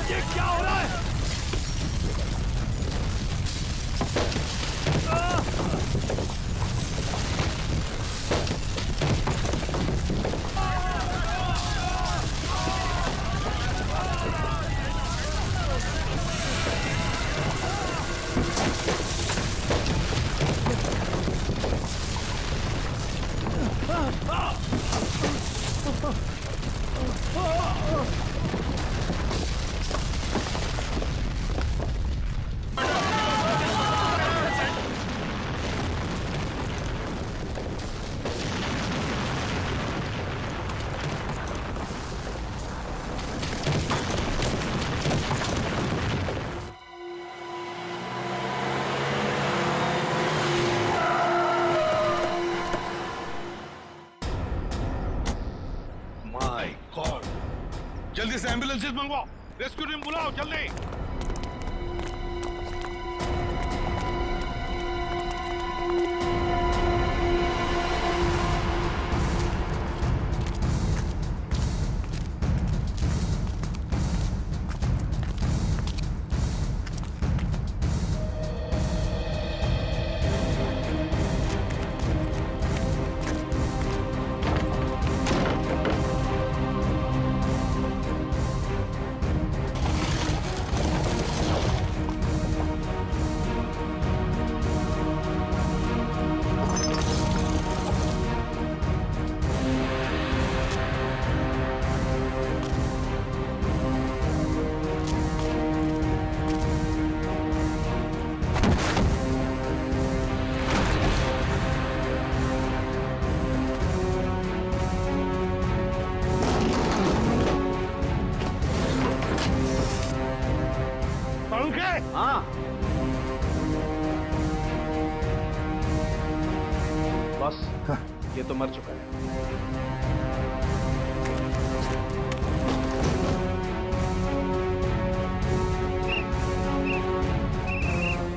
ये क्या हो रहा है? जल्दी से एम्बुलेंसेस मंगवाओ, रेस्क्यू टीम बुलाओ जल्दी। हाँ बस ये तो मर चुका है।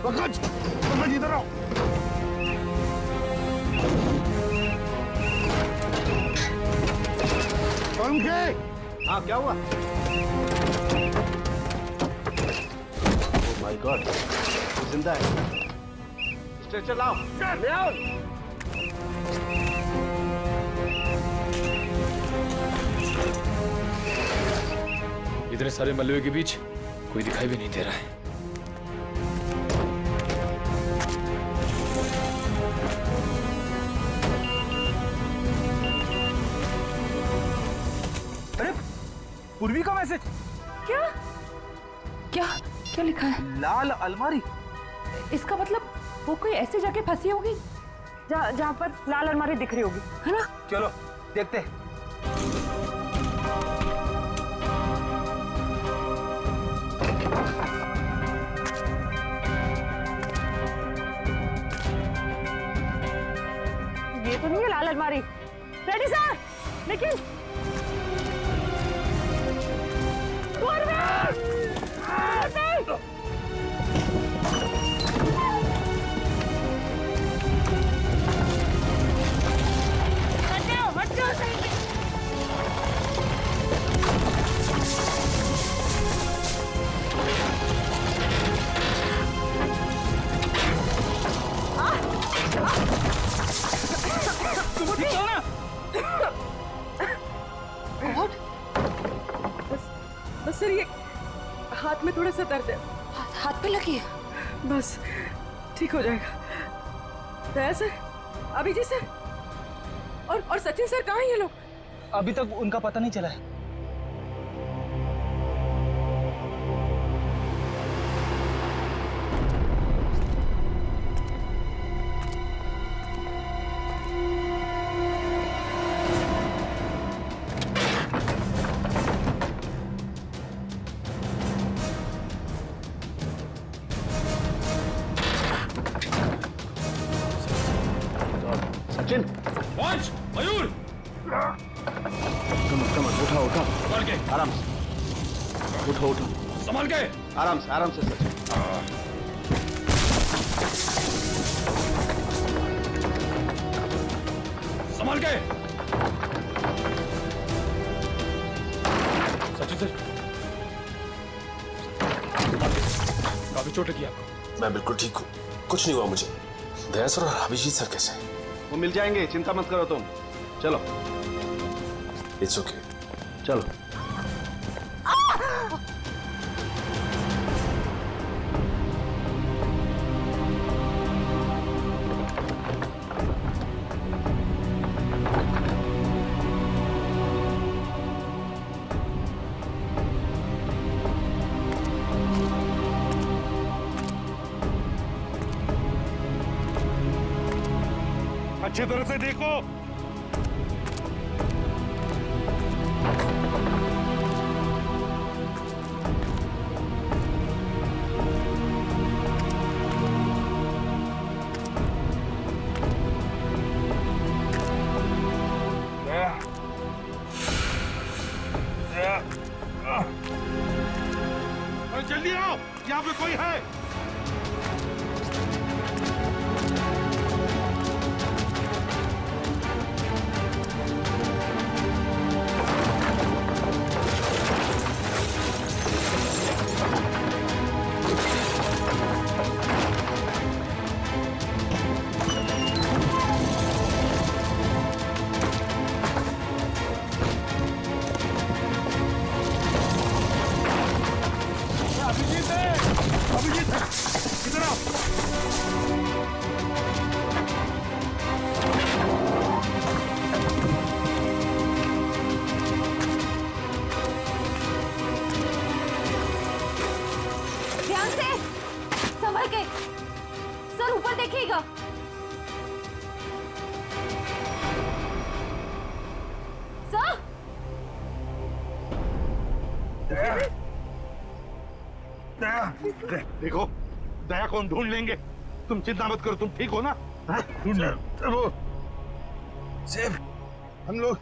पंकज, पंकज इधर आओ। पंकज, हाँ क्या हुआ? माय गॉड, जिंदा है। स्ट्रेचर लाओ। ले आओ। इतने सारे मलबे के बीच कोई दिखाई भी नहीं दे रहा है। अरे पूर्वी का मैसेज। क्या क्या क्या लिखा है? लाल अलमारी। इसका मतलब वो कोई ऐसी जगह फंसी होगी जहाँ पर लाल अलमारी दिख रही होगी, है ना? चलो देखते हैं। ये तो नहीं है लाल अलमारी। रेडी सर, लेकिन बस सर, ये हाथ में थोड़ा सा दर्द है। हाथ पे लगी है? बस ठीक हो जाएगा। दया सर, अभिजीत सर और सचिन सर कहाँ हैं ये लोग? अभी तक उनका पता नहीं चला है। सचिन, पहुंच, मयूर। कम उठा उठा, संभाल के, आराम से उठो उठो, संभाल के, आराम से सचिन। संभाल के। ऑफिसर, काफी चोट लगी आपको। मैं बिल्कुल ठीक हूँ, कुछ नहीं हुआ मुझे। दया सर और अभिजीत सर कैसे हैं? वो मिल जाएंगे, चिंता मत करो तुम। चलो। It's okay. चलो। अच्छी तरह से देखो। जल्दी आओ, यहाँ पे कोई है। अभिजीत इधर आओ। ध्यान से, संभल के। सर ऊपर देखिएगा। सर देखो, दया को हम ढूंढ लेंगे, तुम चिंता मत करो। तुम ठीक हो ना? ढूंढ लेंगे। सेफ, हम लोग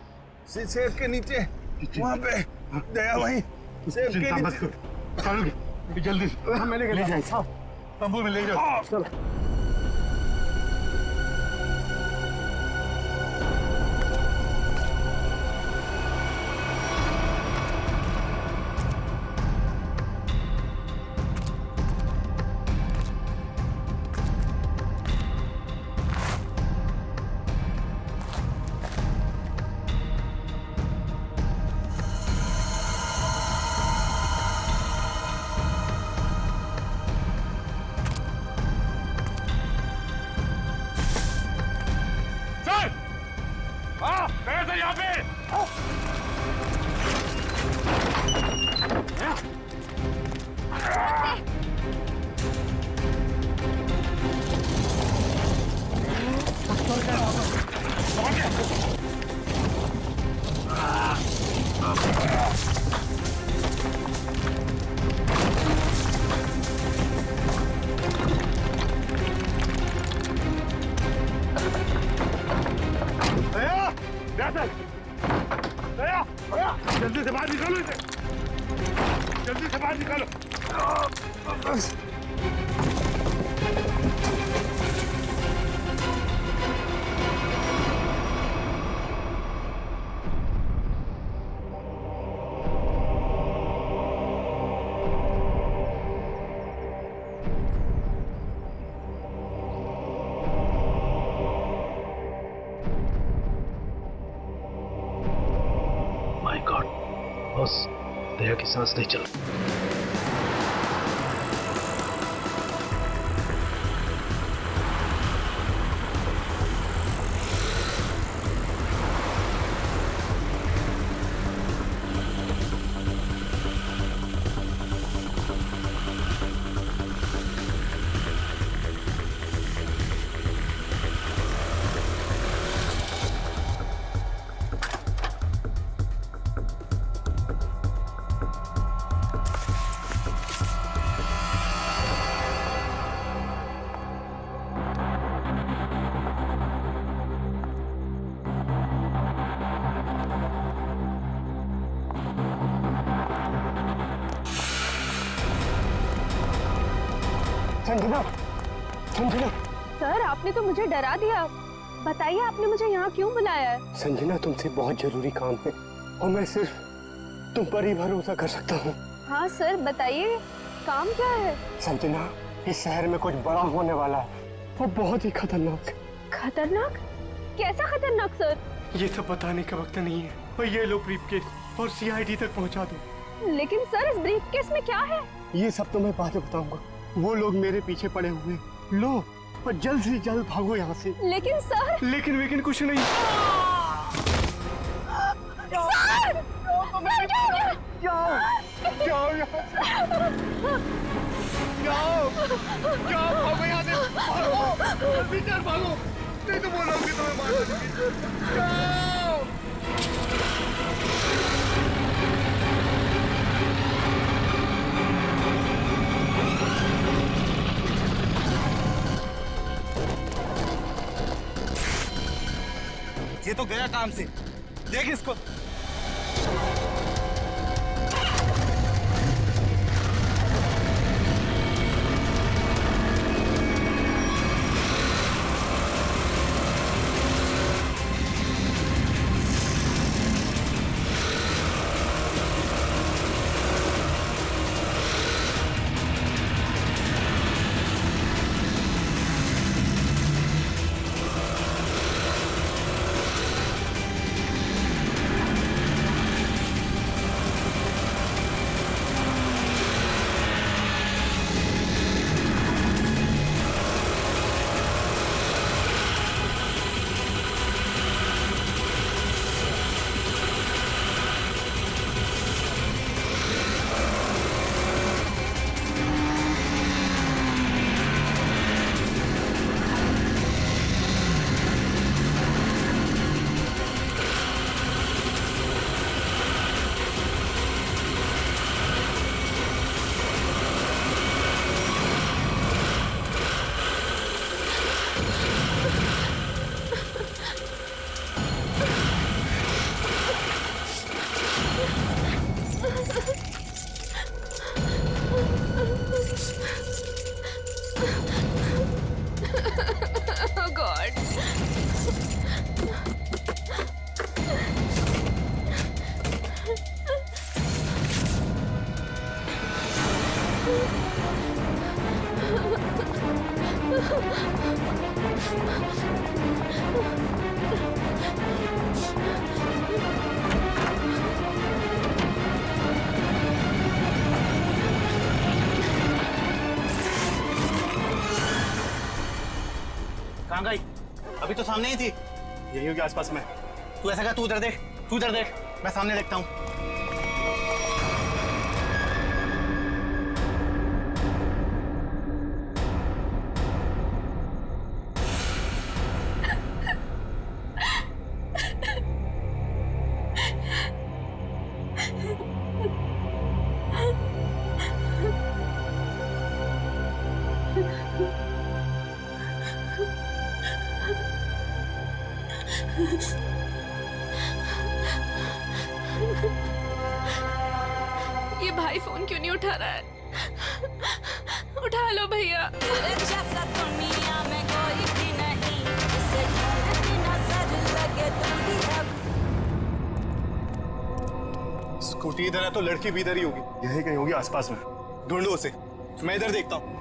सेफ के नीचे वहाँ पे दया वहीं सेफ के चिंता मत नीचे। करो, चलो जल्दी से मैं लेके जाऊँ। तंबू में ले जाओ। चलो। यहाँ पे जल्दी से बाहर निकालो इसे, जल्दी से बाहर निकालो। माय गॉड बॉस, दया की सांस नहीं चल। संजना, संजना, सर आपने तो मुझे डरा दिया। बताइए आपने मुझे यहाँ क्यों बुलाया है? संजना तुमसे बहुत जरूरी काम है और मैं तुम पर ही भरोसा कर सकता हूँ। हाँ सर बताइए, काम क्या है? संजना, इस शहर में कुछ बड़ा होने वाला है, वो बहुत ही खतरनाक। खतरनाक? कैसा खतरनाक सर? ये सब बताने का वक्त नहीं है। और ये लो ब्रीफकेस और सीआईडी तक पहुंचा दो। लेकिन सर इस ब्रीफकेस में क्या है? ये सब तो मैं बाद में बताऊंगा। वो लोग मेरे पीछे पड़े हुए हैं। लो और जल्द से जल्द भागो यहाँ से। लेकिन सर। लेकिन कुछ नहीं। सर! सर क्या हो गया? जाओ यहाँ से। जाओ भागो यहाँ से। भागो भीतर भागो, नहीं तो बोलोगे तुम्हें मार दूंगी। जाओ। ये तो गया काम से, देख इसको। कहाँ गई? अभी तो सामने ही थी। यही होगी आसपास में। तू ऐसा कर, तू उधर देख, मैं सामने देखता हूँ। ये भाई फोन क्यों नहीं उठा रहा है? उठा लो भैया। स्कूटी इधर है तो लड़की भी इधर ही होगी। यही कहीं होगी आसपास में। ढूंढो उसे, मैं इधर देखता हूँ।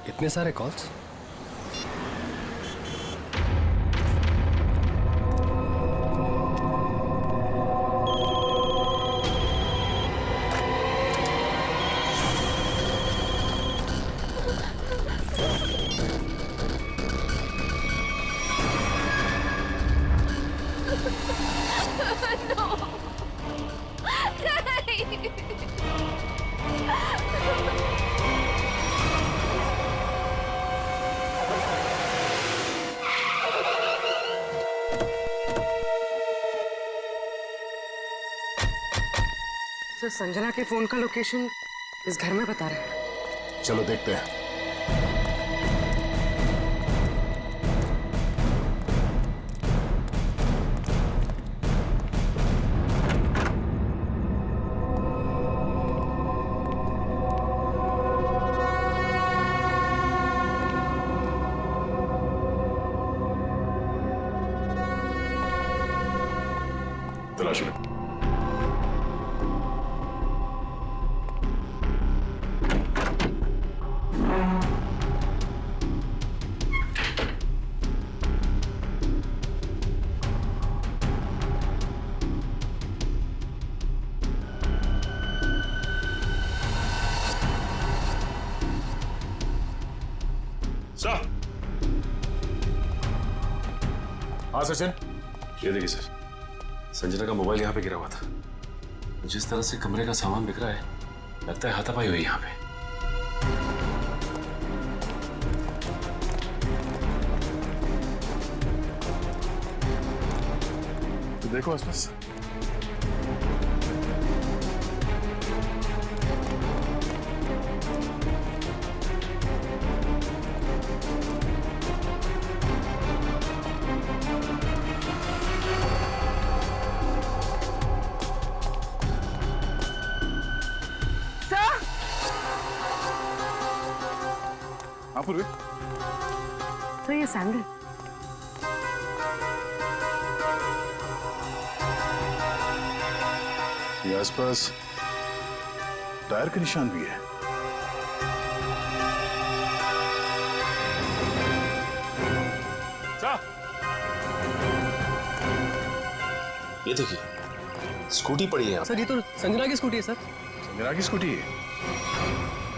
इतने सारे कॉल्स? सर संजना के फोन का लोकेशन इस घर में बता रहा है। चलो देखते हैं। तलाश लो। सर। हाँ सचिन, ये देखिए सर, संजना का मोबाइल यहाँ पे गिरा हुआ था। जिस तरह से कमरे का सामान बिखरा है, लगता है हाथापाई हुई यहाँ पे। तो देखो आसपास। हाँ पूर्वी। सर ये सैंडल। ये आसपास टायर के निशान भी है। ये देखिए, स्कूटी पड़ी है यहाँ। सर ये तो संजना की स्कूटी है सर। संजना की स्कूटी है?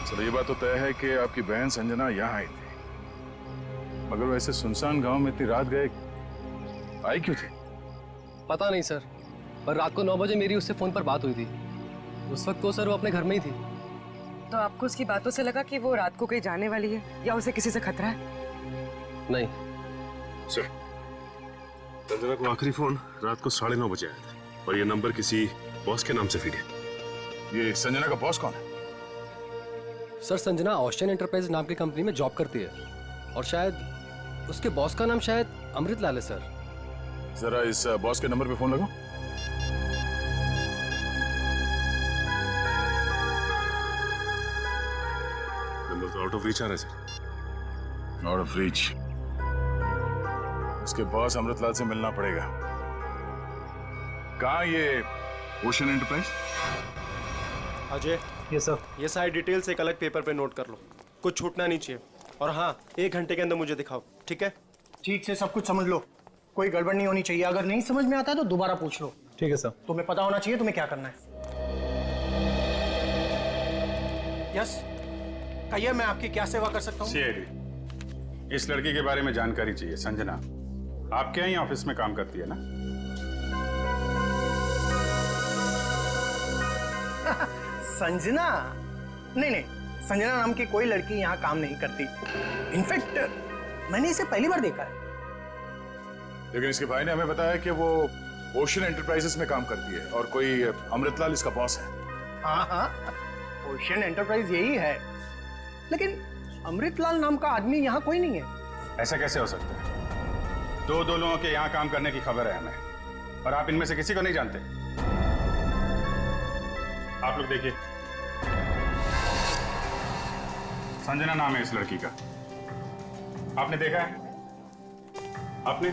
चलो ये बात तो तय है कि आपकी बहन संजना यहाँ आई थी, मगर वैसे सुनसान गांव में इतनी रात गए आई क्यों थी? पता नहीं सर, पर रात को 9 बजे मेरी उससे फोन पर बात हुई थी। उस वक्त तो सर वो अपने घर में ही थी। तो आपको उसकी बातों से लगा कि वो रात को कहीं जाने वाली है या उसे किसी से खतरा है? नहीं सर, संजना को आखिरी फोन रात को 9:30 बजे आया था और ये नंबर किसी बॉस के नाम से फीड है। ये संजना का बॉस कौन है? सर, संजना ऑस्टिन एंटरप्राइज नाम की कंपनी में जॉब करती है और शायद उसके बॉस का नाम शायद अमृतलाल है सर। जरा इस बॉस के नंबर पे फोन लगाओ। नंबर तो आउट ऑफ रीच आ रहा है सर। Out of reach? उसके बॉस अमृतलाल से मिलना पड़ेगा। कहाँ ये ओशन एंटरप्राइज? अजय, ये सर, ये सारी डिटेल्स एक अलग पेपर पे नोट कर लो, कुछ छूटना नहीं चाहिए। और हाँ, 1 घंटे के अंदर मुझे दिखाओ, ठीक है? ठीक से सब कुछ समझ लो, कोई गड़बड़ नहीं होनी चाहिए। अगर नहीं समझ में आता है तो दोबारा पूछ लो। ठीक है सर। तुम्हें पता होना चाहिए तुम्हें क्या करना है। यस, कहिए मैं आपकी क्या सेवा कर सकता हूँ? सीआईडी, इस लड़की के बारे में जानकारी चाहिए। संजना आपके यहाँ ऑफिस में काम करती है ना? संजना? नहीं नहीं, संजना नाम की कोई लड़की यहाँ काम नहीं करती। इनफैक्ट मैंने इसे पहली बार देखा है। लेकिन इसके भाई ने हमें बताया कि वो ओशन एंटरप्राइजेस में काम करती है और कोई अमृतलाल इसका बॉस है। हाँ हाँ, ओशन एंटरप्राइज यही है, लेकिन अमृतलाल नाम का आदमी यहाँ कोई नहीं है। ऐसा कैसे हो सकता है? दो लोगों के यहाँ काम करने की खबर है हमें, और आप इनमें से किसी को नहीं जानते। आप लोग देखिए, संजना नाम है इस लड़की का। आपने देखा है? आपने?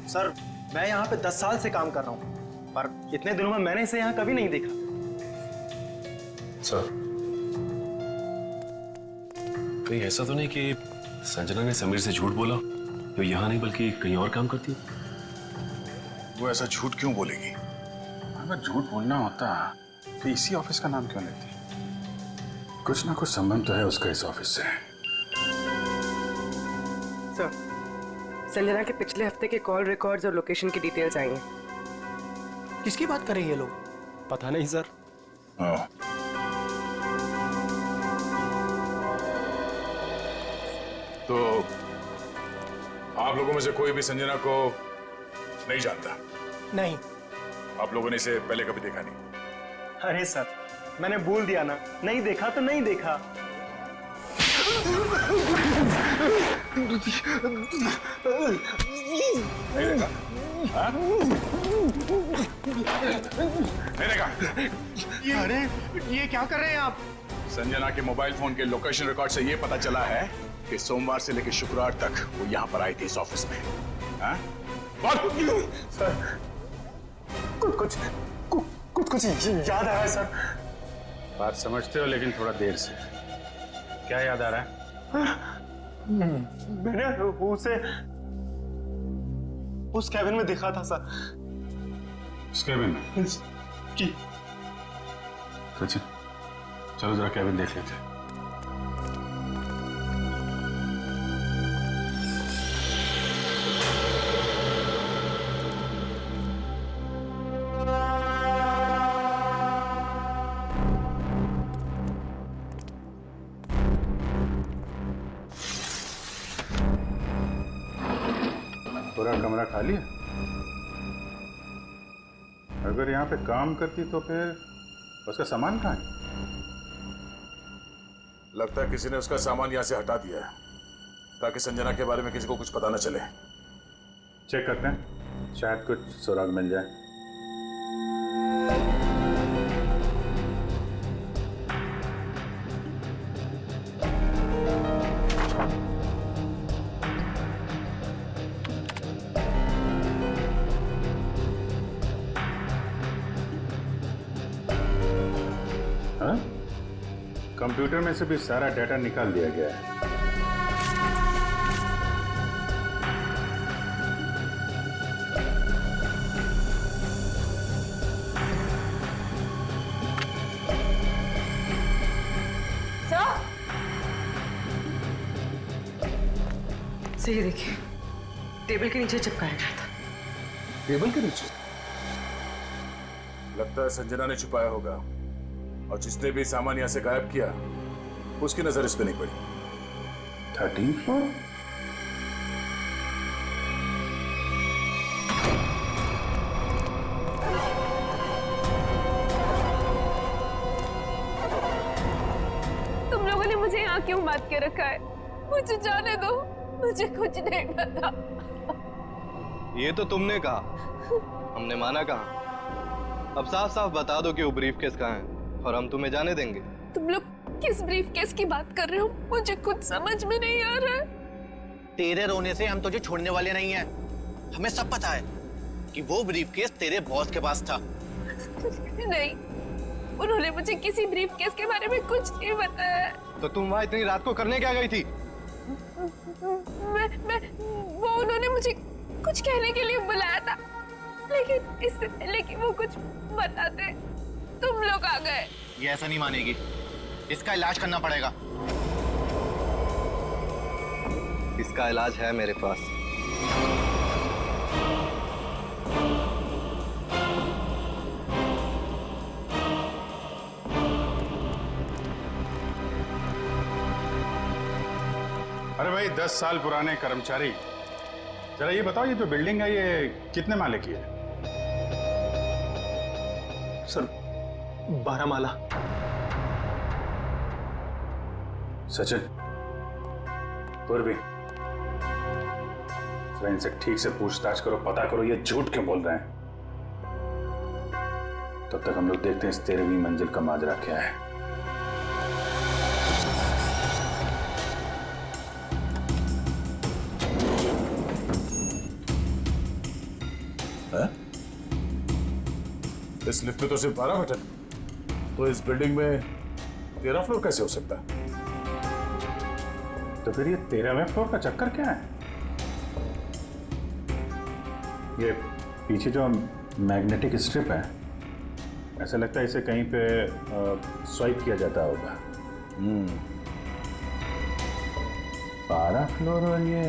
सर, मैं यहाँ पे 10 साल से काम कर रहा हूँ, पर इतने दिनों में मैंने इसे यहाँ कभी नहीं देखा। सर, कहीं ऐसा तो नहीं कि संजना ने समीर से झूठ बोला, तो यहाँ नहीं बल्कि कहीं और काम करती है? वो ऐसा झूठ क्यों बोलेगी? अगर झूठ बोलना होता तो इसी ऑफिस का नाम क्यों लेती? कुछ ना कुछ संबंध तो है उसका इस ऑफिस से। सर, संजना के पिछले हफ्ते के कॉल रिकॉर्ड्स और लोकेशन की डिटेल्स आई हैं। किसकी बात कर रहे हैं ये लोग? पता नहीं सर। तो आप लोगों में से कोई भी संजना को नहीं जानता? नहीं। आप लोगों ने इसे पहले कभी देखा नहीं? अरे सर, मैंने बोल दिया ना, नहीं देखा तो नहीं देखा। नहीं देखा? हाँ? नहीं देखा? अरे ये क्या कर रहे हैं आप? संजना के मोबाइल फोन के लोकेशन रिकॉर्ड से ये पता चला है कि सोमवार से लेकर शुक्रवार तक वो यहाँ पर आई थी इस ऑफिस में। हाँ? सर, कुछ याद आ रहा है सर। बात समझते हो लेकिन थोड़ा देर से। क्या याद आ रहा है? मैंने उसे उस कैबिन में देखा था सर। इस कैबिन में? जी। सचिन, चलो जरा कैबिन देख लेते हैं। पूरा कमरा खाली है? अगर यहाँ पे काम करती तो फिर उसका सामान कहाँ है? लगता है किसी ने उसका सामान यहाँ से हटा दिया है ताकि संजना के बारे में किसी को कुछ पता न चले। चेक करते हैं, शायद कुछ सुराग मिल जाए। कंप्यूटर में से भी सारा डाटा निकाल दिया गया है। सही देखिए, टेबल के नीचे चिपकाया गया था। टेबल के नीचे? लगता है संजना ने छुपाया होगा और जिसने भी सामान यहां से गायब किया उसकी नजर इस पे नहीं पड़ी। 13th floor? तुम लोगों ने मुझे यहाँ क्यों बात के रखा है? मुझे जाने दो, मुझे कुछ नहीं पता। ये तो तुमने कहा, हमने माना कहा। अब साफ साफ बता दो कि वो ब्रीफ केस कहाँ है और हम तुम्हें जाने देंगे। तुम लोग किस ब्रीफ केस की बात कर रहे हो? मुझे कुछ समझ में नहीं आ रहा है। तेरे रोने से हम तुझे छोड़ने वाले नहीं हैं। हमें सब पता है कि वो ब्रीफ केस तेरे बॉस के पास था। नहीं, उन्होंने मुझे किसी ब्रीफ केस के बारे में कुछ नहीं बताया। तो तुम वहां इतनी रात को करने क्या गई थी? वो उन्होंने मुझे कुछ कहने के लिए बुलाया था, लेकिन इससे पहले कि वो कुछ बताते तुम लोग आ गए। ये ऐसा नहीं मानेगी, इसका इलाज करना पड़ेगा। इसका इलाज है मेरे पास। अरे भाई 10 साल पुराने कर्मचारी, जरा ये बताओ, ये जो बिल्डिंग है ये कितने माले की है? सर 12 माला। सचिन, पूर्वी, जरा इनसे ठीक से पूछताछ करो, पता करो ये झूठ क्यों बोल रहे हैं। तब तक हम लोग देखते हैं इस 13वीं मंजिल का माजरा क्या है। इस लिफ्ट में तो सिर्फ 12 बटन, तो इस बिल्डिंग में 13 फ्लोर कैसे हो सकता है? तो फिर ये 13वें फ्लोर का चक्कर क्या है? ये पीछे जो मैग्नेटिक स्ट्रिप है, ऐसा लगता है इसे कहीं पे स्वाइप किया जाता होगा। 12 फ्लोर और ये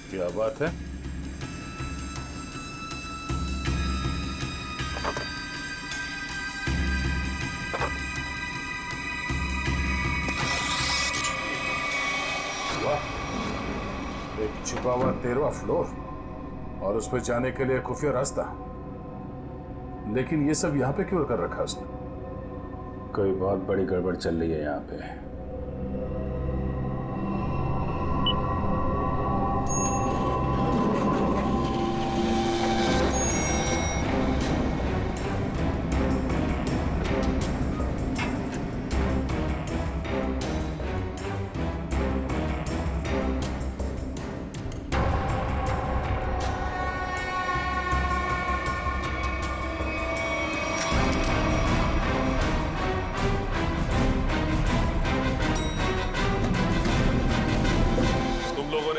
क्या बात है? एक छुपा हुआ 13वां फ्लोर और उस पर जाने के लिए खुफिया रास्ता। लेकिन ये सब यहाँ पे क्यों कर रखा उसने? कोई बहुत बड़ी गड़बड़ चल रही है यहाँ पे।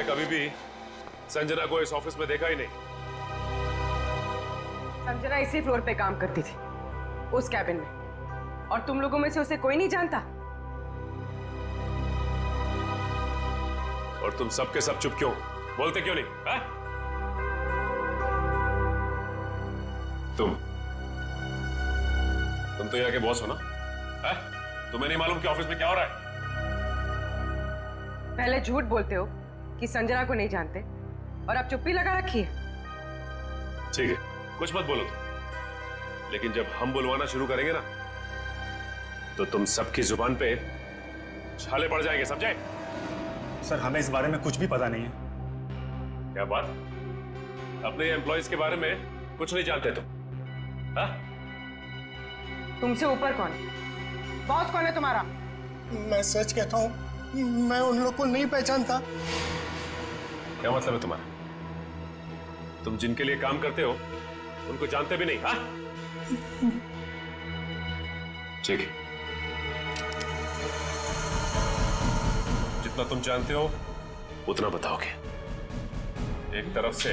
कभी भी संजना को इस ऑफिस में देखा ही नहीं। संजना इसी फ्लोर पे काम करती थी, उस कैबिन में, और तुम लोगों में से उसे कोई नहीं जानता। और तुम सबके सब चुप क्यों? बोलते क्यों नहीं? हा? तुम तो यहाँ के बॉस हो ना? हा? तुम्हें नहीं मालूम कि ऑफिस में क्या हो रहा है? पहले झूठ बोलते हो कि संजना को नहीं जानते, और अब चुप्पी लगा रखी है। ठीक है, कुछ मत बोलो तुम, लेकिन जब हम बुलवाना शुरू करेंगे ना, तो तुम सबकी जुबान पे छाले पड़ जाएंगे, समझे? सर, हमें इस बारे में कुछ भी पता नहीं है। क्या बात? अपने एम्प्लॉइज के बारे में कुछ नहीं जानते तुम? हाँ? तुमसे ऊपर कौन? बॉस कौन है तुम्हारा? मैं सच कहता हूँ, मैं उन लोग को नहीं पहचानता। क्या मतलब है तुम्हारा? तुम जिनके लिए काम करते हो उनको जानते भी नहीं? हाँ? ठीक है, जितना तुम जानते हो उतना बताओगे। एक तरफ से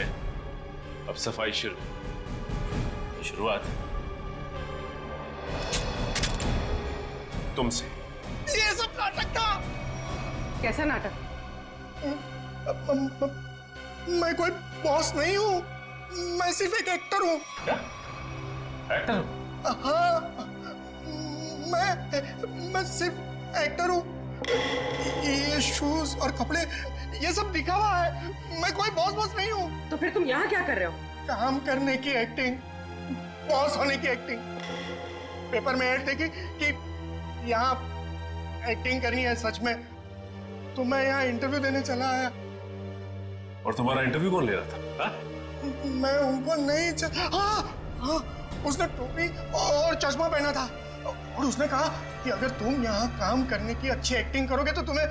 अब सफाई शुरुआत तुमसे। ये सब नाटक था। कैसा नाटक? मैं कोई बॉस नहीं हूँ, मैं सिर्फ एक एक्टर हूँ। क्या? एक्टर हो? हाँ, मैं सिर्फ एक्टर हूँ। ये शूज और कपड़े ये सब दिखा हुआ है, मैं कोई बॉस नहीं हूँ। तो फिर तुम यहाँ क्या कर रहे हो? काम करने की एक्टिंग, बॉस होने की एक्टिंग। पेपर में ऐड देखी कि यहाँ एक्टिंग करनी है सच में, तो मैं यहाँ इंटरव्यू देने चला आया। और तुम्हारा इंटरव्यू कौन ले रहा था? हा? मैं उनको नहीं हाँ, उसने टोपी और चश्मा पहना था, और उसने कहा कि अगर तुम यहाँ काम करने की अच्छी एक्टिंग करोगे तो तुम्हें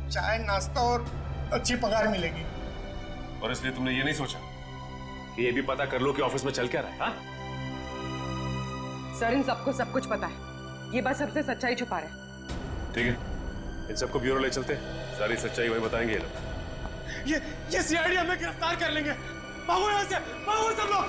चाय, नाश्ता और अच्छी पगार मिलेगी। और इसलिए तुमने ये नहीं सोचा कि ये भी पता कर लो कि ऑफिस में चल क्या रहा है? हा? सर, इन सबको सब कुछ पता है, ये बस सबसे सच्चाई छुपा रहे हैं। ठीक है, इन सबको ब्यूरो ले चलते, सारी सच्चाई वही बताएंगे ये लोग। ये सीआईडी हमें गिरफ्तार कर लेंगे। भागो यहाँ से, भागो सब लोग।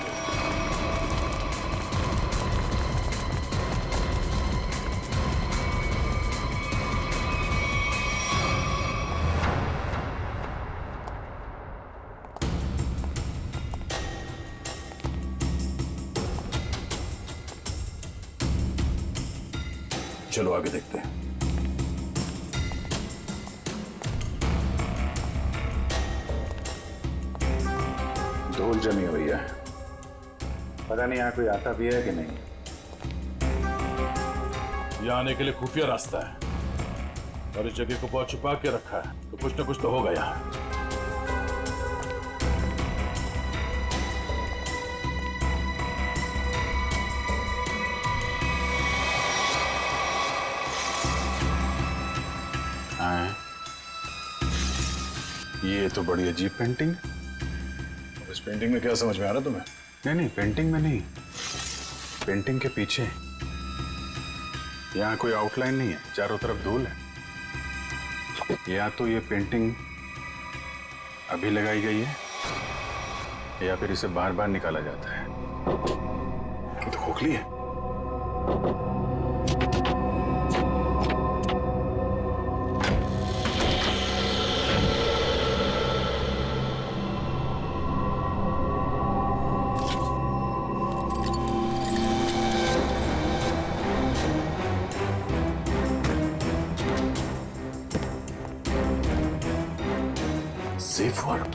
चलो आगे देखते हैं। धूल जमी हुई है, पता नहीं यहाँ कोई आता भी है कि नहीं। यहाँ आने के लिए खुफिया रास्ता है और इस जगह को बहुत छुपा के रखा है, तो कुछ ना कुछ तो होगा यहाँ। ये तो बड़ी अजीब पेंटिंग। इस पेंटिंग में क्या समझ में आ रहा तुम्हें? नहीं, पेंटिंग में नहीं, पेंटिंग के पीछे। यहाँ कोई आउटलाइन नहीं है, चारों तरफ धूल है। या तो ये पेंटिंग अभी लगाई गई है या फिर इसे बार बार निकाला जाता है। ये तो खोखली है। Safe word.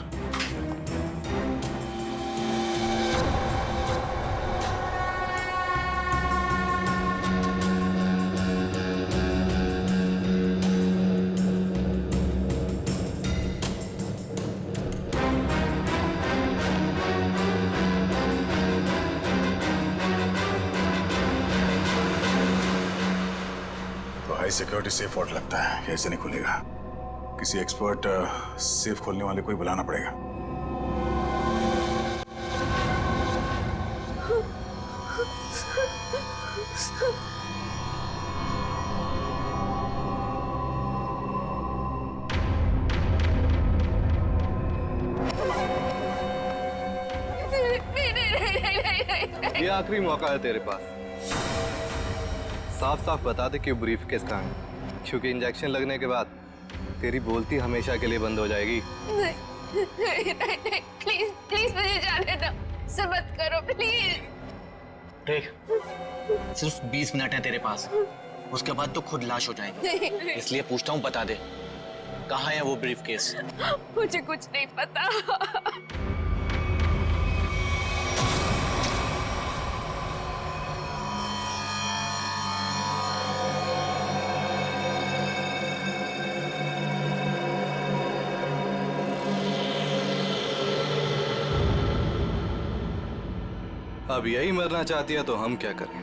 तो हाई सिक्योरिटी सेफ वर्ड लगता है, कैसे नहीं खुलेगा? किसी एक्सपर्ट सेफ खोलने वाले को ही बुलाना पड़ेगा। ये आखिरी मौका है तेरे पास। साफ साफ बता दे कि ब्रीफ केस कहाँ है, क्योंकि इंजेक्शन लगने के बाद तेरी बोलती हमेशा के लिए बंद हो जाएगी। नहीं, प्लीज प्लीज मुझे जाने दो, ऐसा मत करो प्लीज। देख, सिर्फ 20 मिनट है तेरे पास, उसके बाद तो खुद लाश हो जाएगी। इसलिए पूछता हूँ, बता दे कहाँ है वो ब्रीफ केस? मुझे कुछ नहीं पता। अब यही मरना चाहती है तो हम क्या करें?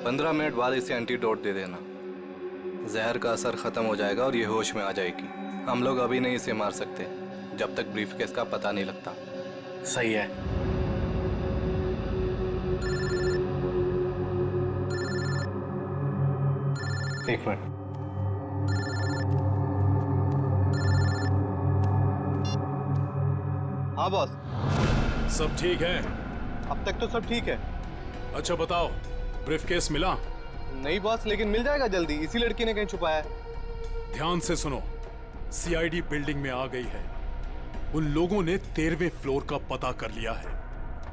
15 मिनट बाद इसे एंटीडोट दे देना, जहर का असर खत्म हो जाएगा और ये होश में आ जाएगी। हम लोग अभी नहीं इसे मार सकते जब तक ब्रीफकेस का पता नहीं लगता। सही है। एक मिनट। हाँ बॉस। सब ठीक है? अब तक तो सब ठीक है। अच्छा बताओ, ब्रीफकेस मिला? नहीं बॉस, लेकिन मिल जाएगा जल्दी। इसी लड़की ने कहीं छुपाया है। ध्यान से सुनो, सीआईडी बिल्डिंग में आ गई है। उन लोगों ने 13वें फ्लोर का पता कर लिया है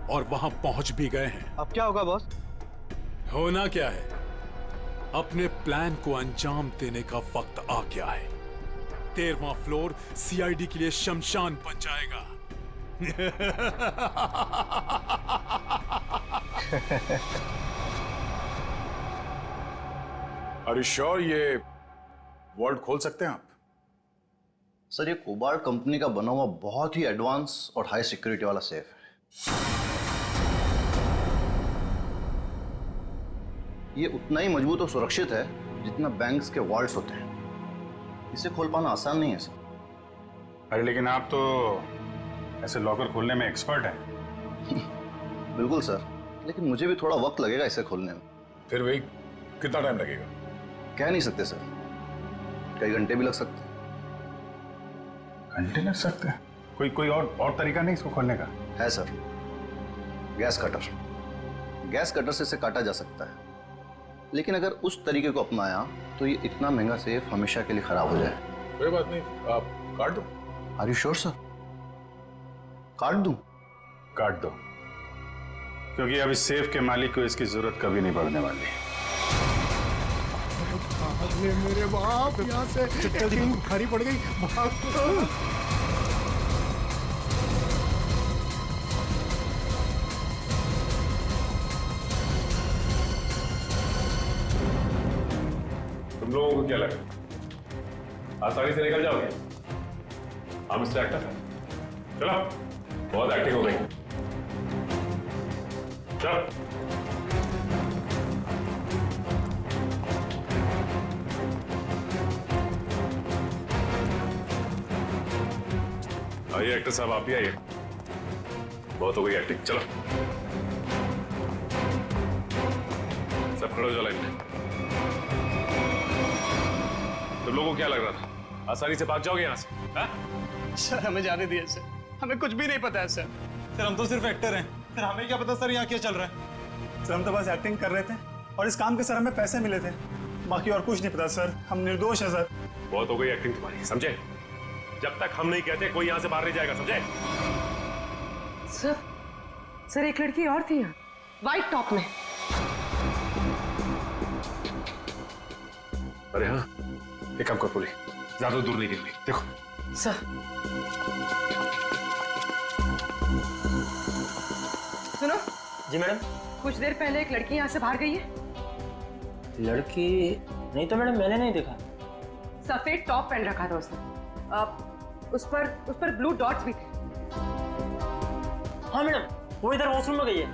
और वहां पहुंच भी गए हैं। अब क्या होगा बॉस? होना क्या है, अपने प्लान को अंजाम देने का वक्त आ गया है। 13वां फ्लोर सीआईडी के लिए शमशान बन जाएगा। Are you sure ये वॉल्ट खोल सकते हैं आप? सर, ये कोबार्ड कंपनी का बना हुआ बहुत ही एडवांस और हाई सिक्योरिटी वाला सेफ है। ये उतना ही मजबूत और सुरक्षित है जितना बैंक्स के वॉल्ट्स होते हैं। इसे खोल पाना आसान नहीं है सर। अरे लेकिन आप तो ऐसे लॉकर खोलने में एक्सपर्ट हैं। बिल्कुल सर, लेकिन मुझे भी थोड़ा वक्त लगेगा इसे खोलने में। फिर वही कितना टाइम लगेगा? कह नहीं सकते सर, कई घंटे भी लग सकते हैं। घंटे लग सकते हैं? कोई और तरीका नहीं इसको खोलने का? है sir, gas cutter. Gas cutter से इसे काटा जा सकता है, लेकिन अगर उस तरीके को अपनाया तो ये इतना महंगा सेफ हमेशा के लिए खराब हो जाए। कोई बात नहीं, आप काट दो। Are you sure sir? काट दूं? काट दो, क्योंकि अब इस सेफ के मालिक को इसकी जरूरत कभी नहीं पड़ने वाली। मेरे बाप, यहाँ से भारी पड़ गई। भाग तुम लोगों को क्या लगा आसानी से निकल जाओगे? हम मिस्टर एक्टर, चलो, बहुत एक्टिंग हो गई, चलो। आइए एक्टर साहब, आप भी आइए। बहुत हो गई एक्टिंग, चलो सब खड़े हो जाओ लाइन में। तुम लोगों को क्या लग रहा था आसानी से भाग जाओगे यहाँ से? हाँ? सर हमें जाने दिए सर, हमें कुछ भी नहीं पता है सर। सर हम तो सिर्फ एक्टर हैं, सर हमें क्या पता सर यहाँ क्या चल रहा है। सर हम तो बस एक्टिंग कर रहे थे और इस काम के सर हमें पैसे मिले थे, बाकी और कुछ नहीं पता सर। हम निर्दोष है सर। बहुत हो गई एक्टिंग तुम्हारी, समझे? जब तक हम नहीं कहते कोई यहाँ से बाहर नहीं जाएगा, समझे? सर एक लड़की और थी यहाँ, व्हाइट टॉप में। अरे हाँ, एक काम कर पूरी, ज्यादा दूर नहीं गिरनी। देखो सर सुनो। जी मैडम। कुछ देर पहले एक लड़की यहाँ से बाहर गई है। लड़की नहीं तो मैडम, मैंने नहीं देखा। सफेद टॉप पहन रखा था उसने, उस पर ब्लू डॉट्स भी थे। हाँ मैडम, वो इधर वॉशरूम में गई है।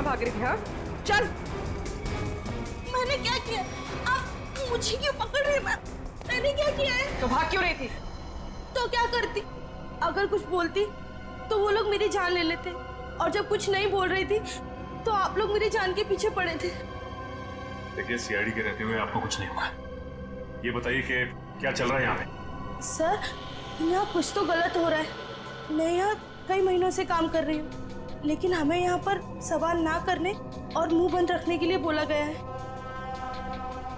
भाग रही थी? हाँ चल। मैंने क्या किया? आप मुझे क्यों पकड़ रहे? मैंने क्या किया है? तो भाग क्यों रही थी? तो क्या करती? अगर कुछ बोलती तो वो लोग मेरी जान ले लेते, और जब कुछ नहीं बोल रही थी तो आप लोग मेरी जान के पीछे पड़े थे। देखिए सीआईडी के रहते हुए आपको कुछ नहीं हुआ। ये बताइए कि क्या चल रहा है यहाँ पे? सर यहाँ कुछ तो गलत हो रहा है। मैं यहाँ कई महीनों से काम कर रही हूँ, लेकिन हमें यहाँ पर सवाल ना करने और मुंह बंद रखने के लिए बोला गया है।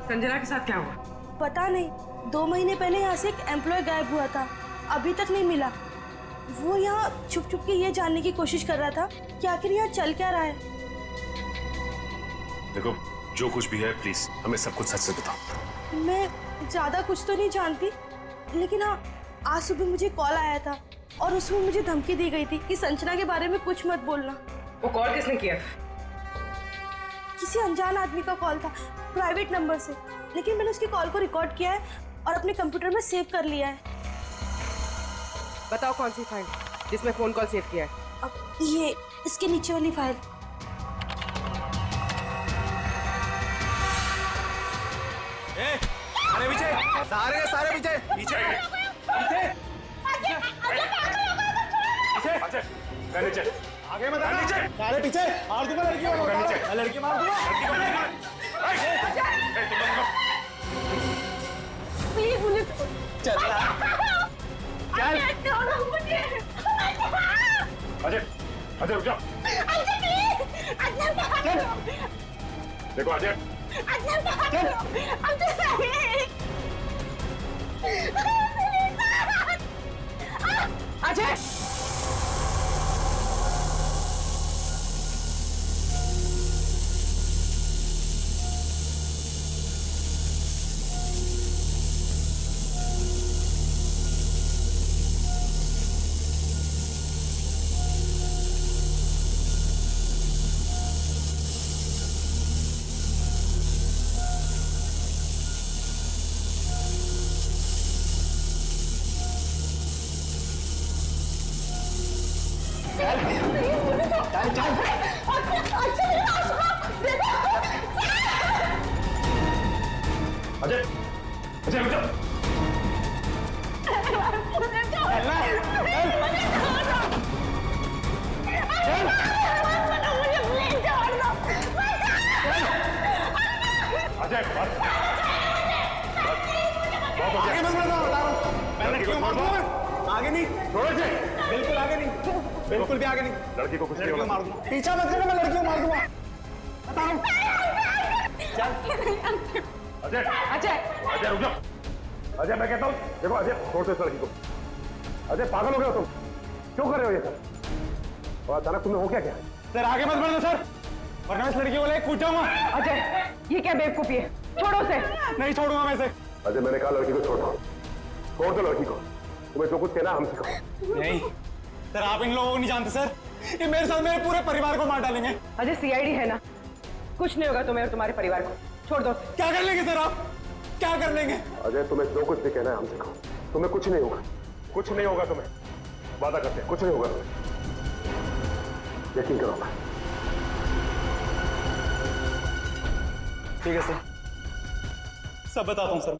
संजना के साथ क्या हुआ? पता नहीं, 2 महीने पहले यहाँ से एक एम्प्लॉय गायब हुआ था, अभी तक नहीं मिला। वो यहाँ छुप छुप के ये जानने की कोशिश कर रहा था कि आखिर यहाँ चल क्या रहा है। देखो जो कुछ भी है प्लीज हमें सब कुछ सच से बताओ। मैं ज्यादा कुछ तो नहीं जानती, लेकिन हाँ आज सुबह मुझे कॉल आया था और उसमें मुझे धमकी दी गई थी कि संजना के बारे में कुछ मत बोलना। वो कॉल किसने किया? किसी अनजान आदमी का कॉल था, प्राइवेट नंबर से, लेकिन मैंने उसकी कॉल को रिकॉर्ड किया है और अपने कंप्यूटर में सेव कर लिया है। बताओ कौन सी फाइल जिसमें फोन कॉल सेव किया है? अब ये इसके नीचे वाली फाइल। अरे पीछे, सारे पीछे नीचे नीचे आगे मत आना, नीचे सारे पीछे। मार दूंगा लड़की को, नीचे लड़की मार दूंगा। प्लीज मुझे चल अजय अजय रुक जाओ। देखो अजय अजय अजय अजय रुक जाओ। अजय आगे मत बढ़ो, मैं लड़की को मार दूंगा। आगे नहीं, बिल्कुल आगे नहीं, बिल्कुल भी आगे नहीं। लड़की को कुछ नहीं होगा। मार दूंगा। पीछा मत करना, मैं लड़की को मार दूंगा। बताओ। अजय अजय अजय रुक जाओ। अजय मैं कहता हूँ देखो अजय छोड़ दो इस लड़की को। अजय पागल हो गए हो तुम? क्यों कर रहे हो ये सब? और अचानक तुम्हें हो क्या क्या? सर आगे मत बढ़ो सर, वरना इस लड़की को लेकर कूद जाऊंगा। अजय ये क्या बेवकूफी है? छोड़ो उसे। नहीं छोड़ूंगा मैं इसे। अजय मैंने कहा लड़की को छोड़ दो, छोड़ दो लड़की को। तुम्हें जो कुछ कहना हम सिखाओ। नहीं सर, आप इन लोगों को नहीं जानते सर, ये मेरे साथ मेरे पूरे परिवार को मार डालेंगे। अजय सीआईडी है ना, कुछ नहीं होगा तुम्हें और तुम्हारे परिवार को, छोड़ दो। क्या कर लेंगे सर आप, क्या कर लेंगे? अजय तुम्हें जो कुछ भी कहना है हम सिखाओ, तुम्हें कुछ नहीं होगा, कुछ नहीं होगा तुम्हें, वादा करते हैं कुछ नहीं होगा तुम्हें, यकीन करो। ठीक है सर, सब बताता हूँ सर।